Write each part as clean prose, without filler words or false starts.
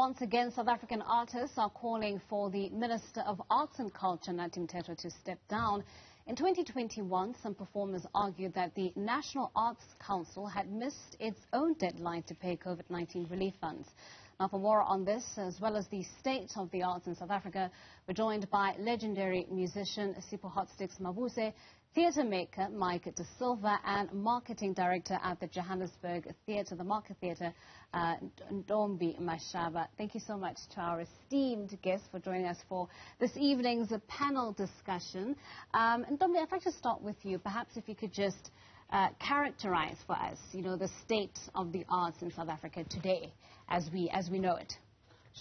once again, South African artists are calling for the Minister of Arts and Culture, Nathi Mthethwa, to step down. In 2021, some performers argued that the National Arts Council had missed its own deadline to pay COVID-19 relief funds. Now, for more on this, as well as the state of the arts in South Africa, we're joined by legendary musician Sipho Hotstix Mabuse, theatre maker Mike Da Silva, and marketing director at the Johannesburg Theatre, the Market Theatre Tombi Mashaba. Thank you so much to our esteemed guests for joining us for this evening's panel discussion. And Tombi, I'd like to start with you. Perhaps if you could just characterize for us, the state of the arts in South Africa today, as we know it.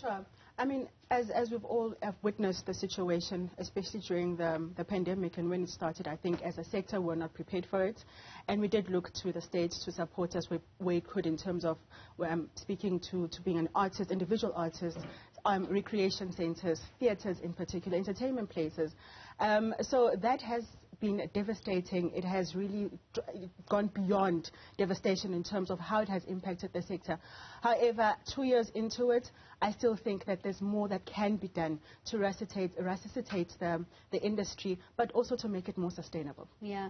Sure. I mean, as we've all witnessed the situation, especially during the pandemic and when it started, I think as a sector we're not prepared for it. And we did look to the state to support us where it could in terms of speaking to being an artist, individual artist, recreation centres, theatres in particular, entertainment places. So that has been devastating. It has really gone beyond devastation in terms of how it has impacted the sector. However, 2 years into it, I still think that there's more that can be done to resuscitate the industry, but also to make it more sustainable. Yeah.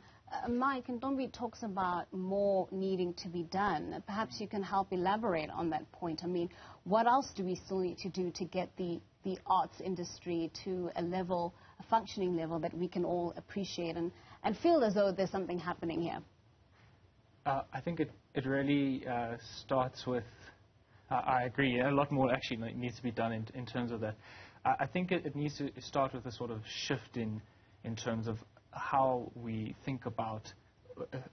Mike, and Tombi talks about more needing to be done. Perhaps you can help elaborate on that point. I mean, what else do we still need to do to get the arts industry to a functioning level that we can all appreciate and feel as though there's something happening here? I think it really starts with, I agree, a lot more actually needs to be done in terms of that. I think it needs to start with a sort of shift in terms of how we think about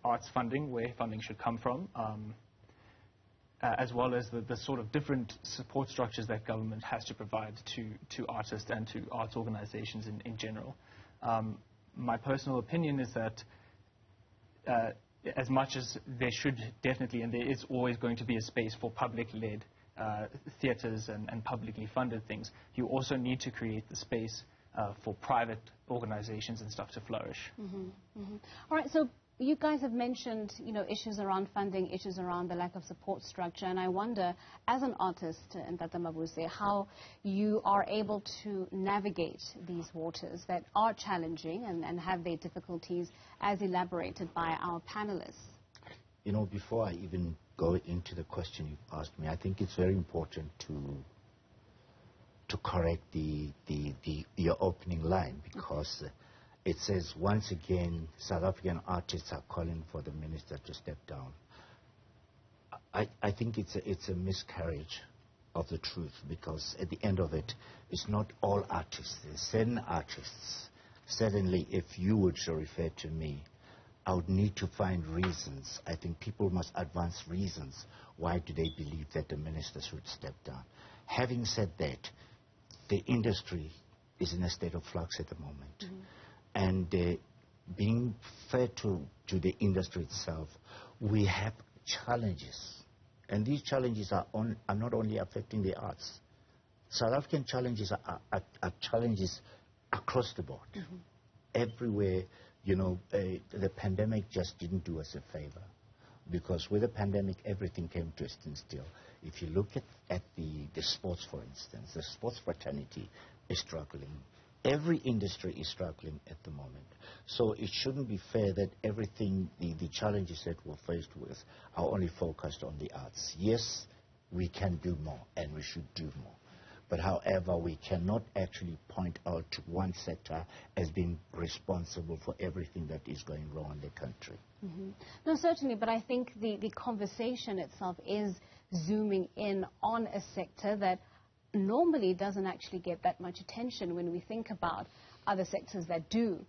arts funding, where funding should come from, as well as the sort of different support structures that government has to provide to artists and to arts organizations in general. My personal opinion is that as much as there should definitely, and there is always going to be a space for public-led theatres and publicly funded things, you also need to create the space for private organizations and stuff to flourish. All right, so you guys have mentioned, issues around funding, issues around the lack of support structure, and I wonder, as an artist, Ntate Mabuse, how you are able to navigate these waters that are challenging and have their difficulties, as elaborated by our panelists. Before I even go into the question you've asked me, I think it's very important to correct your opening line, because it says, once again, South African artists are calling for the minister to step down. I think it's a miscarriage of the truth, because at the end of it, it's not all artists. There's certain artists. Certainly, if you would refer to me, I would need to find reasons. I think people must advance reasons. Why do they believe that the minister should step down? Having said that, the industry is in a state of flux at the moment. And being fair to the industry itself, we have challenges. And these challenges are not only affecting the arts. South African challenges are challenges across the board. Everywhere, the pandemic just didn't do us a favor. Because with the pandemic, everything came to a standstill. If you look at the sports, for instance, the sports fraternity is struggling. Every industry is struggling at the moment. So it shouldn't be fair that everything, the challenges that we're faced with are only focused on the arts. Yes, we can do more and we should do more. But however, we cannot actually point out to one sector as being responsible for everything that is going wrong in the country. No, certainly, but I think the conversation itself is zooming in on a sector that normally doesn't actually get that much attention when we think about other sectors that do.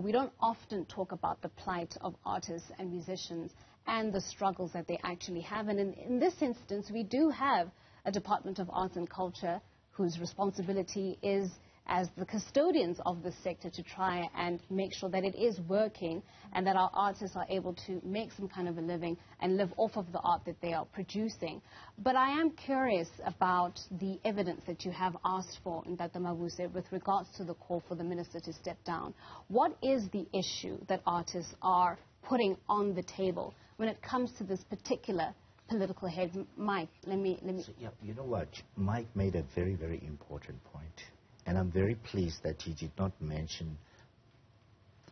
We don't often talk about the plight of artists and musicians and the struggles that they actually have. And in this instance, we do have a Department of Arts and Culture whose responsibility is, as the custodians of the sector, to try and make sure that it is working and that our artists are able to make some kind of a living and live off of the art that they are producing. But I am curious about the evidence that you have asked for, Ntate Mabuse, with regards to the call for the minister to step down. What is the issue that artists are putting on the table when it comes to this particular political heads. Mike, let me. So, yeah, you know what? Mike made a very, very important point, and I'm very pleased that he did not mention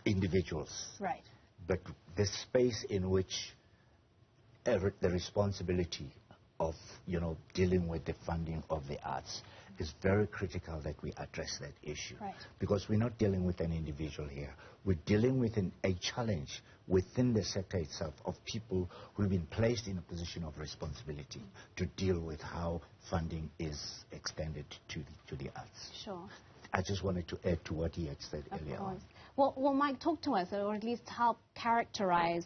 individuals. Right. But the space in which the responsibility of, dealing with the funding of the arts is very critical that we address that issue. Right. Because we're not dealing with an individual here. We're dealing with a challenge within the sector itself of people who've been placed in a position of responsibility to deal with how funding is extended to the arts. Sure. I just wanted to add to what he had said earlier on. Well, Mike, talk to us, or at least help characterize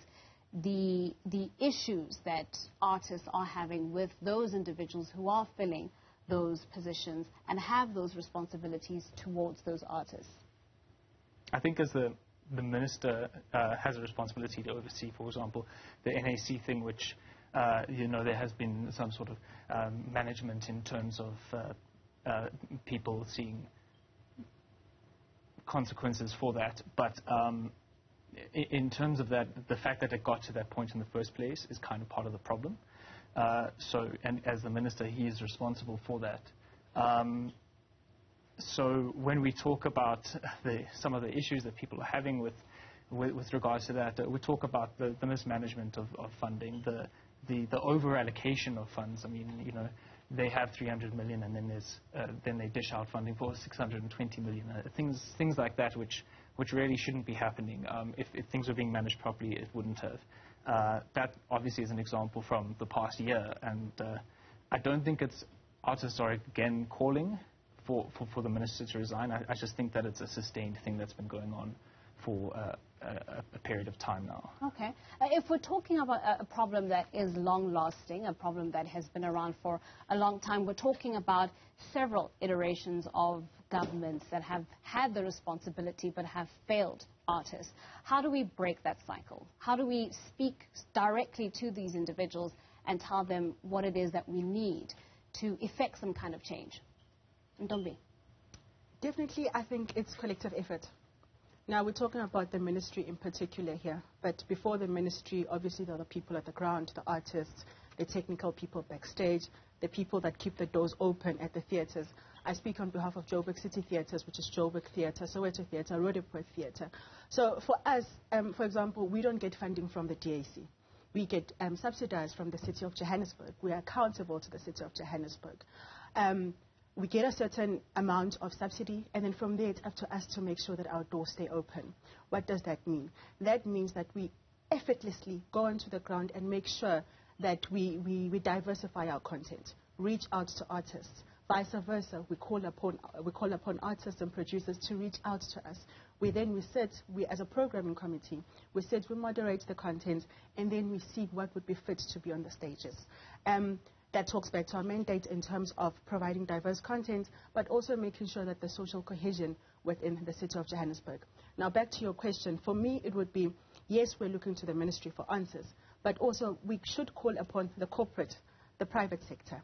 the issues that artists are having with those individuals who are filling those positions and have those responsibilities towards those artists. I think as the minister has a responsibility to oversee, for example, the NAC thing, which, there has been some sort of management in terms of people seeing consequences for that. But in terms of that, the fact that it got to that point in the first place is kind of part of the problem. And as the minister, he is responsible for that. So when we talk about some of the issues that people are having with regards to that, we talk about the mismanagement of funding, the over-allocation of funds. I mean, they have 300 million, and then they dish out funding for 620 million. Things like that, which really shouldn't be happening. If things were being managed properly, it wouldn't have. That obviously is an example from the past year, and I don't think artists are again calling for the minister to resign. I just think that it's a sustained thing that's been going on for a period of time now. Okay. If we're talking about a problem that is long-lasting, a problem that has been around for a long time, we're talking about several iterations of governments that have had the responsibility but have failed artists. How do we break that cycle? How do we speak directly to these individuals and tell them what it is that we need to effect some kind of change? Ntombi. Definitely, I think it's collective effort. Now, we're talking about the ministry in particular here, but before the ministry, obviously there are the people at the ground, the artists, the technical people backstage, the people that keep the doors open at the theatres. I speak on behalf of Joburg City Theatres, which is Joburg Theatre, Soweto Theatre, Roodepoort Theatre. So for us, for example, we don't get funding from the DAC. We get subsidized from the city of Johannesburg. We are accountable to the city of Johannesburg. We get a certain amount of subsidy, and then from there it's up to us to make sure that our doors stay open. What does that mean? That means that we effortlessly go onto the ground and make sure that we diversify our content, reach out to artists. Vice versa, we call upon artists and producers to reach out to us. We as a programming committee, we moderate the content, and then we see what would be fit to be on the stages. That talks back to our mandate in terms of providing diverse content, but also making sure that the social cohesion within the city of Johannesburg. Now, back to your question. For me, it would be, yes, we're looking to the ministry for answers, but also we should call upon the corporate, the private sector,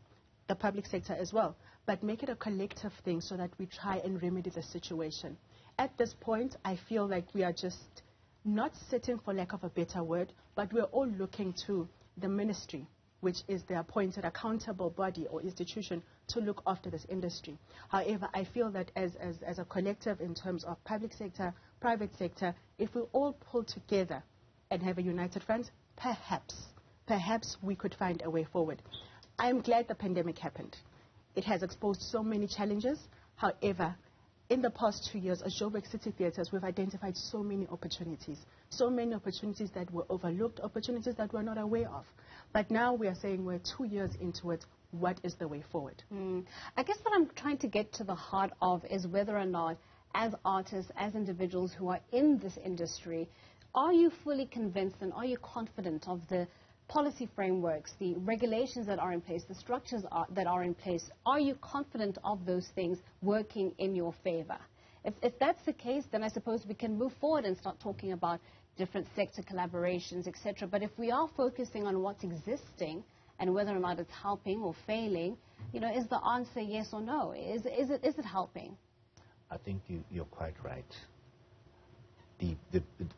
the public sector as well, but make it a collective thing so that we try and remedy the situation. At this point, I feel like we are just not sitting, for lack of a better word, but we're all looking to the ministry, which is the appointed accountable body or institution to look after this industry. However, I feel that as a collective in terms of public sector, private sector, if we all pull together and have a united front, perhaps we could find a way forward. I'm glad the pandemic happened. It has exposed so many challenges. However, in the past 2 years, as Joburg City Theatres, we've identified so many opportunities that were overlooked, opportunities that we're not aware of. But now we are saying we're 2 years into it. What is the way forward? I guess what I'm trying to get to the heart of is whether or not, as artists, as individuals who are in this industry, are you fully convinced and are you confident of the policy frameworks, the regulations that are in place, the structures that are in place? Are you confident of those things working in your favor? If that's the case, then I suppose we can move forward and start talking about different sector collaborations, etc. But if we are focusing on what's existing and whether or not it's helping or failing, is the answer yes or no? Is it helping? I think you're quite right.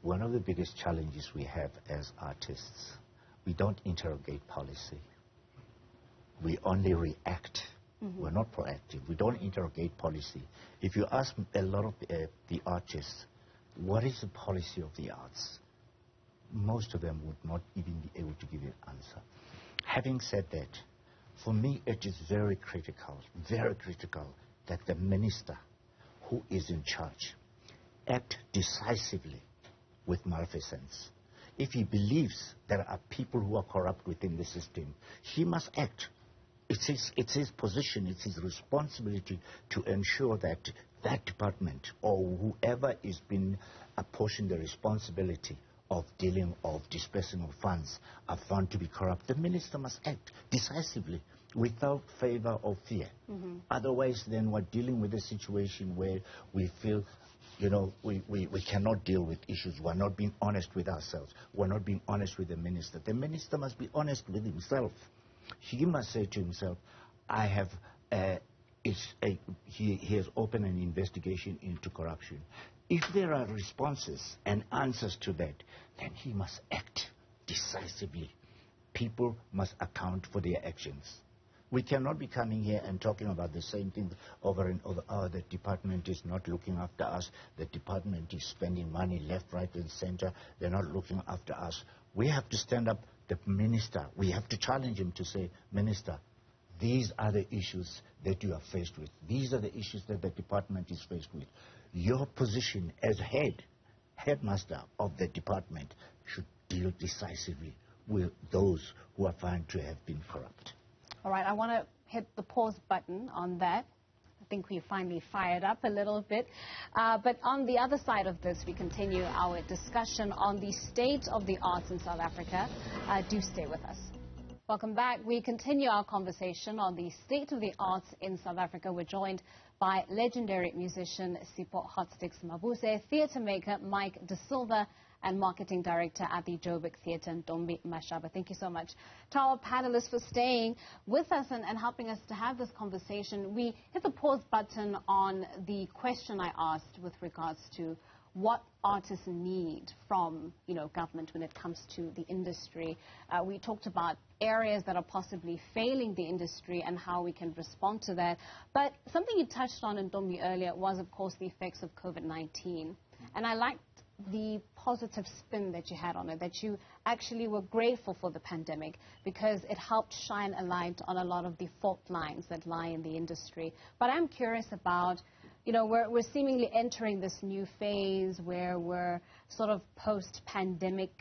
One of the biggest challenges we have as artists, we don't interrogate policy. we only react. We're not proactive. We don't interrogate policy. If you ask a lot of the artists, what is the policy of the arts? Most of them would not even be able to give you an answer. Having said that, for me it is very critical that the minister who is in charge act decisively with malfeasance. If he believes there are people who are corrupt within the system, he must act. It's his position, it's his responsibility to ensure that that department or whoever is being apportioned the responsibility of dispersing of funds are found to be corrupt. The minister must act decisively without favor or fear. Otherwise, then we're dealing with a situation where we feel, we cannot deal with issues. We're not being honest with ourselves. We're not being honest with the minister. The minister must be honest with himself. He must say to himself, he has opened an investigation into corruption. If there are responses and answers to that, then he must act decisively. People must account for their actions. We cannot be coming here and talking about the same thing over and over. Oh, the department is not looking after us. The department is spending money left, right, and center. They're not looking after us. We have to stand up. The minister, we have to challenge him to say, Minister, these are the issues that you are faced with. These are the issues that the department is faced with. Your position as headmaster of the department should deal decisively with those who are found to have been corrupt. All right, I want to hit the pause button on that. I think we finally fired up a little bit. But on the other side of this, we continue our discussion on the state of the arts in South Africa. Do stay with us. Welcome back. We continue our conversation on the state of the arts in South Africa. We're joined by legendary musician Sipho Hotstix Mabuse, theatre maker Mike Da Silva, and marketing director at the Johannesburg Theatre Tombi Mashaba. Thank you so much to our panelists for staying with us and helping us to have this conversation. We hit the pause button on the question I asked with regards to what artists need from, government when it comes to the industry. We talked about areas that are possibly failing the industry and how we can respond to that. But something you touched on in Tombi earlier was, of course, the effects of COVID-19. And I liked the positive spin that you had on it, that you actually were grateful for the pandemic because it helped shine a light on a lot of the fault lines that lie in the industry. But I'm curious about, we're seemingly entering this new phase where we're sort of post-pandemic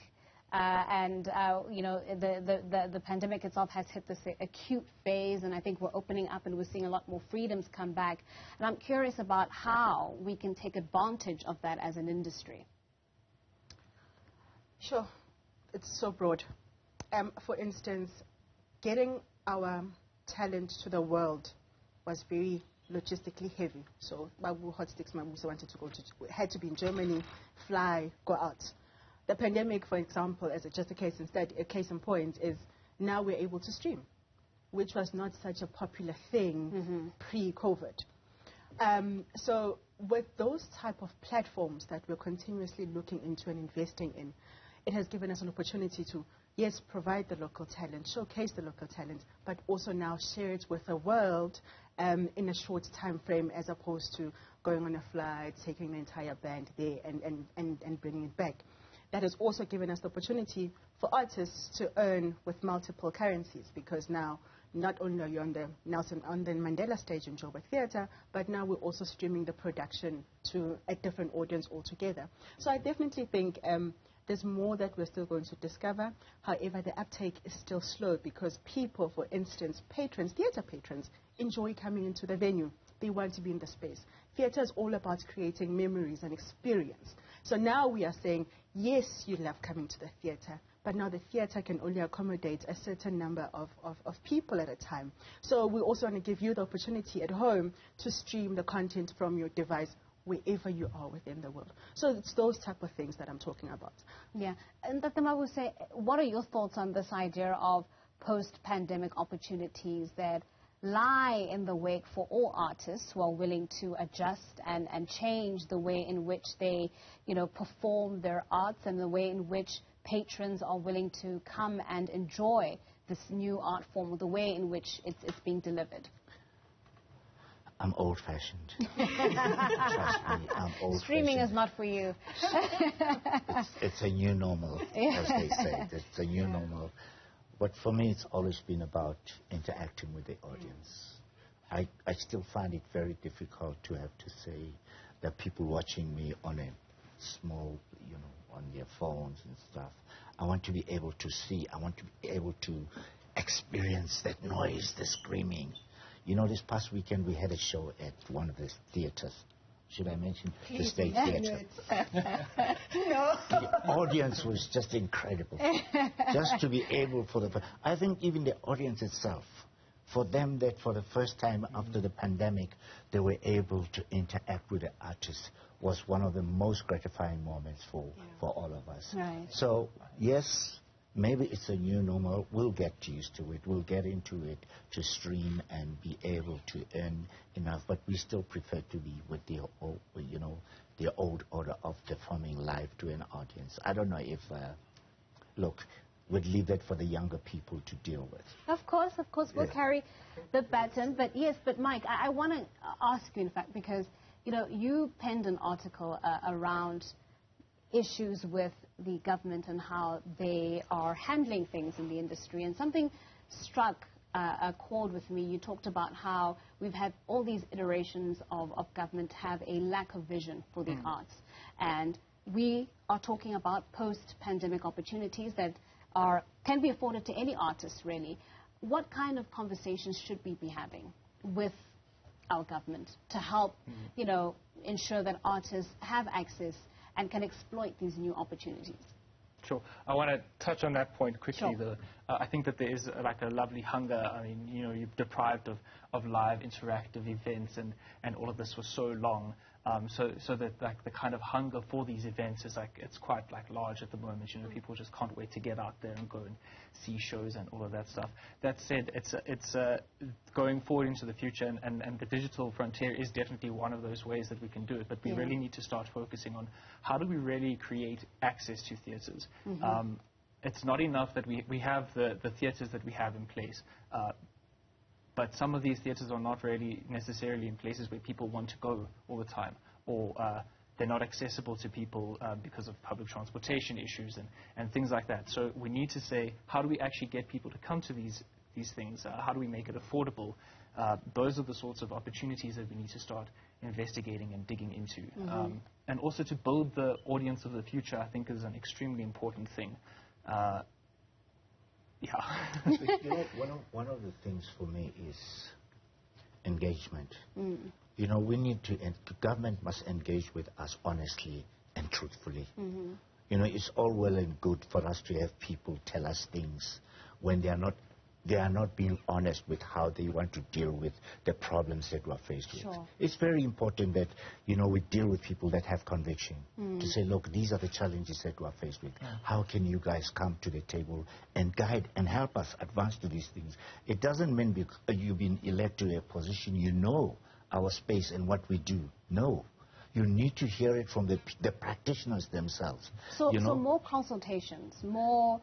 the pandemic itself has hit this acute phase, and I think we're opening up and we're seeing a lot more freedoms come back. And I'm curious about how we can take advantage of that as an industry. Sure. It's so broad. For instance, getting our talent to the world was very logistically heavy. So Sipho Hotstix Mabuse had to be in Germany, fly, go out. The pandemic, for example, as just a case in point, is now we're able to stream, which was not such a popular thing pre-COVID. So with those type of platforms that we're continuously looking into and investing in, it has given us an opportunity to, yes, provide the local talent, showcase the local talent, but also now share it with the world in a short time frame, as opposed to going on a flight, taking the entire band there and bringing it back. That has also given us the opportunity for artists to earn with multiple currencies, because now not only are you on the Mandela stage in Johannesburg Theatre, but now we're also streaming the production to a different audience altogether. So I definitely think there's more that we're still going to discover. However, the uptake is still slow because people, for instance, theatre patrons, enjoy coming into the venue. They want to be in the space. Theatre is all about creating memories and experience. So now we are saying, yes, you love coming to the theatre, but now the theatre can only accommodate a certain number of people at a time. So we also want to give you the opportunity at home to stream the content from your device wherever you are within the world. So it's those type of things that I'm talking about. Yeah. And Dr. Mabuse, what are your thoughts on this idea of post-pandemic opportunities that lie in the wake for all artists who are willing to adjust and change the way in which they, perform their arts, and the way in which patrons are willing to come and enjoy this new art form, the way in which it's being delivered? I'm old-fashioned. Trust me, I'm old-fashioned. Streaming is not for you. It's a new normal, as they say. It's a new normal. But for me, it's always been about interacting with the audience. I still find it very difficult to have to say that people watching me on a small, on their phones and stuff. I want to be able to see. I want to be able to experience that noise, the screaming. This past weekend we had a show at one of the theaters. Should I mention? The State Theatre. No. The audience was just incredible. Just to be able I think even the audience itself, for them that for the first time after the pandemic, they were able to interact with the artists was one of the most gratifying moments for all of us. Right. So, yes, maybe it's a new normal. We'll get used to it. We'll get into it to stream and be able to earn enough. But we still prefer to be with the old order of performing live to an audience. I don't know if, we'd leave that for the younger people to deal with. Of course, we'll carry the baton. But yes, Mike, I want to ask you, in fact, because, you penned an article around issues with the government and how they are handling things in the industry. And something struck a chord with me. You talked about how we've had all these iterations of government have a lack of vision for the arts. And we are talking about post-pandemic opportunities that can be afforded to any artist, really. What kind of conversations should we be having with our government to help, ensure that artists have access and can exploit these new opportunities? Sure. I want to touch on that point quickly. Sure. I think that there is a lovely hunger. I mean, you're deprived of live interactive events, and all of this for so long. So that the kind of hunger for these events is it's quite large at the moment. People just can't wait to get out there and go and see shows and all of that stuff. That said, it's going forward into the future, and the digital frontier is definitely one of those ways that we can do it. But we really need to start focusing on how do we really create access to theatres. It's not enough that we have the theatres that we have in place. But some of these theatres are not really necessarily in places where people want to go all the time, or they're not accessible to people because of public transportation issues and things like that. So we need to say, how do we actually get people to come to these things? How do we make it affordable? Those are the sorts of opportunities that we need to start investigating and digging into. And also to build the audience of the future, I think, is an extremely important thing. One of the things for me is engagement. We need to, government must engage with us honestly and truthfully. It's all well and good for us to have people tell us things when they are not being honest with how they want to deal with the problems that we're faced with. It's very important that, we deal with people that have conviction to say, look, these are the challenges that we're faced with. How can you guys come to the table and guide and help us advance to these things? It doesn't mean because you've been elected to a position, our space and what we do. No. You need to hear it from the practitioners themselves. So more consultations, more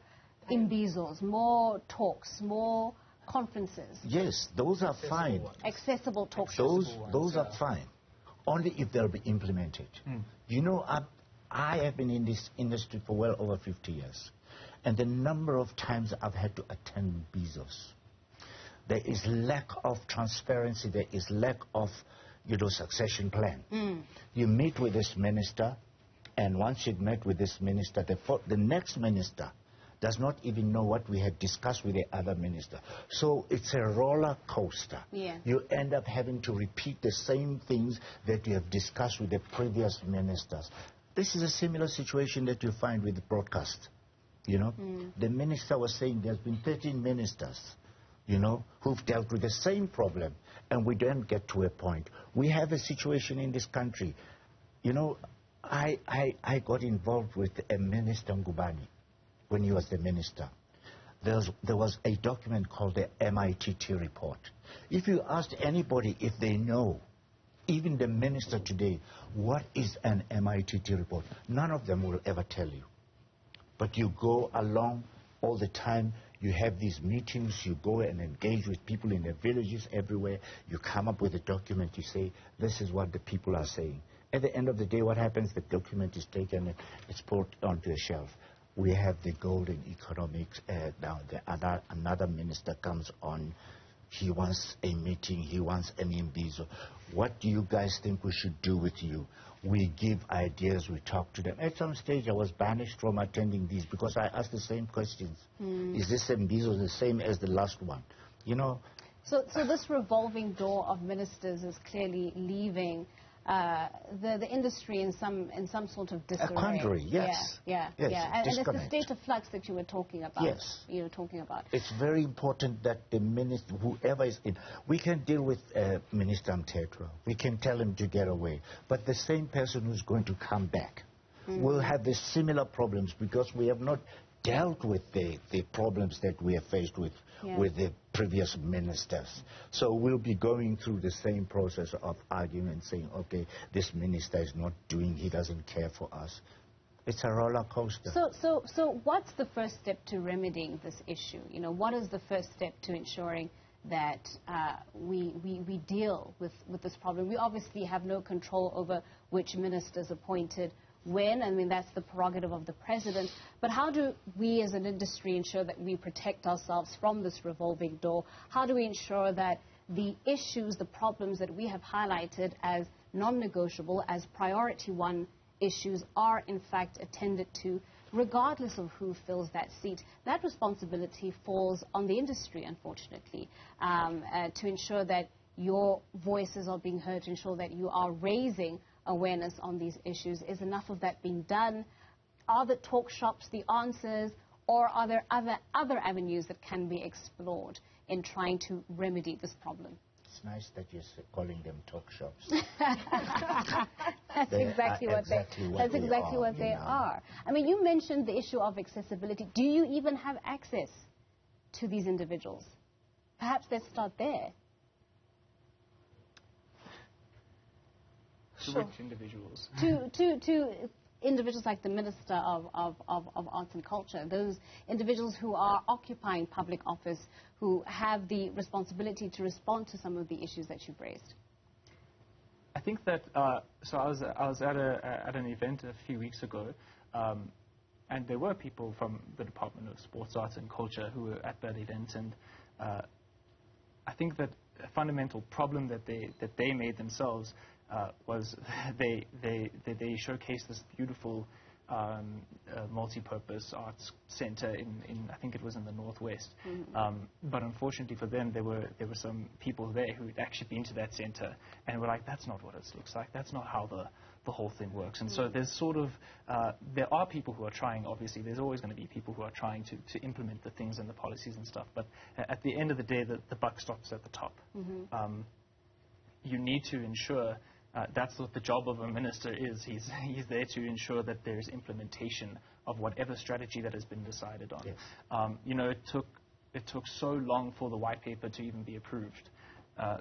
imbizos, more talks, more conferences. Yes, those are fine. Accessible talk shows. Those are fine, only if they'll be implemented. I have been in this industry for well over 50 years, and the number of times I've had to attend imbizos, there is lack of transparency, there is lack of succession plan. You meet with this minister, and once you've met with this minister, the next minister does not even know what we had discussed with the other minister. So it's a roller coaster. You end up having to repeat the same things that you have discussed with the previous ministers. This is a similar situation that you find with the broadcast. The minister was saying there's been 13 ministers, who've dealt with the same problem, and we don't get to a point. We have a situation in this country. I got involved with a minister, Ngubani, when he was the minister. There was a document called the MITT report. If you asked anybody if they know, even the minister today, what is an MITT report, none of them will ever tell you. But you go along all the time, You have these meetings, you go and engage with people in the villages everywhere. You come up with a document, you say, this is what the people are saying. At the end of the day, what happens? The document is taken and it's put onto a shelf. We have the golden economics. Now another minister comes on. He wants a meeting. He wants an imbizo. What do you guys think we should do with you? We give ideas. We talk to them. At some stage, I was banished from attending these because I asked the same questions. Is this imbizo the same as the last one? You know. So this revolving door of ministers is clearly leaving the industry in some sort of disarray. A quandary, yes. Yeah. And it's the state of flux that you were talking about. Yes. You were talking about. It's very important that the minister, whoever is in, we can deal with Minister Mthethwa. We can tell him to get away. But the same person who's going to come back will have the similar problems because we have not dealt with the problems that we are faced with the previous ministers. So we'll be going through the same process of argument, saying, okay, this minister is not doing, he doesn't care for us. It's a roller coaster. So what's the first step to remedying this issue? You know, what is the first step to ensuring that we deal with this problem? We obviously have no control over which ministers appointed when. I mean, that's the prerogative of the president. But how do we as an industry ensure that we protect ourselves from this revolving door? How do we ensure that the issues, the problems that we have highlighted as non-negotiable, as priority one issues are in fact attended to, regardless of who fills that seat? That responsibility falls on the industry, unfortunately, to ensure that your voices are being heard, to ensure that you are raising awareness on these issues. Is enough of that being done? Are the talk shops the answers, or are there other avenues that can be explored in trying to remedy this problem? It's nice that you're calling them talk shops. That's exactly what they are. I mean, you mentioned the issue of accessibility. Do you even have access to these individuals? Perhaps let's start there. Sure. Which individuals? To individuals like the Minister of Arts and Culture, those individuals who are occupying public office, who have the responsibility to respond to some of the issues that you've raised. I think that, so I was at an event a few weeks ago, and there were people from the Department of Sports, Arts and Culture who were at that event, and I think that a fundamental problem that they made themselves was they showcased this beautiful multi-purpose arts center in I think it was in the northwest. But unfortunately for them, there were some people there who had actually been to that center and were like, that's not what it looks like. That's not how the whole thing works. And so there's sort of there are people who are trying. Obviously, there's always going to be people who are trying to implement the things and the policies and stuff. But at the end of the day, the buck stops at the top. You need to ensure. That's what the job of a minister is. He's there to ensure that there is implementation of whatever strategy that has been decided on. Yes. You know, it took so long for the white paper to even be approved.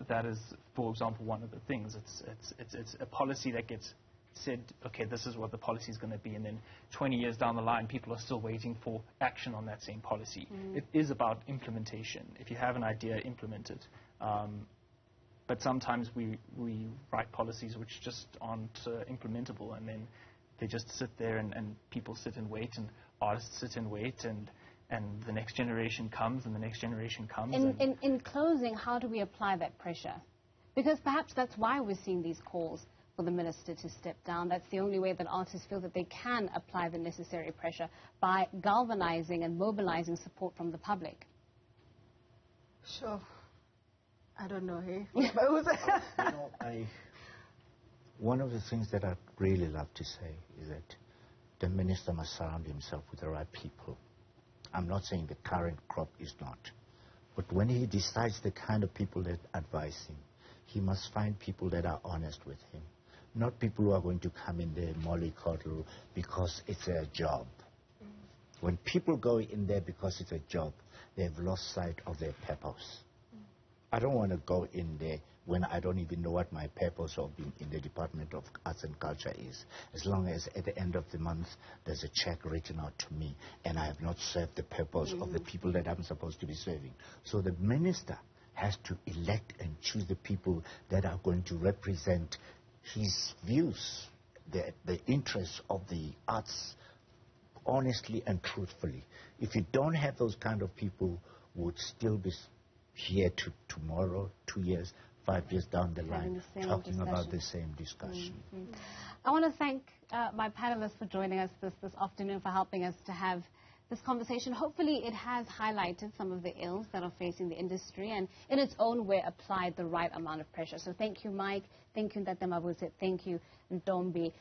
That is, for example, one of the things. It's a policy that gets said, okay, this is what the policy is going to be, and then 20 years down the line, people are still waiting for action on that same policy. It is about implementation. If you have an idea, implement it. But sometimes we write policies which just aren't implementable, and then they just sit there and people sit and wait, and artists sit and wait, and the next generation comes, and the next generation comes. In closing, how do we apply that pressure? Because perhaps that's why we're seeing these calls for the minister to step down. That's the only way that artists feel that they can apply the necessary pressure, by galvanizing and mobilizing support from the public. Sure. I don't know, hey? One of the things that I'd really love to say is that the minister must surround himself with the right people. I'm not saying the current crop is not. But when he decides the kind of people that advise him, he must find people that are honest with him. Not people who are going to come in there mollycoddle because it's a job. When people go in there because it's a job, they've lost sight of their purpose. I don't want to go in there when I don't even know what my purpose of being in the Department of Arts and Culture is, as long as at the end of the month there's a check written out to me and I have not served the purpose of the people that I'm supposed to be serving. So the minister has to elect and choose the people that are going to represent his views, the interests of the arts, honestly and truthfully. If you don't have those kind of people, would still be here to tomorrow, 2 years, 5 years down the line, talking about the same discussion. I want to thank my panelists for joining us this afternoon, for helping us to have this conversation. Hopefully it has highlighted some of the ills that are facing the industry and in its own way applied the right amount of pressure. So thank you, Mike. Thank you, Nathi Mabuse. Thank you, Ntombi.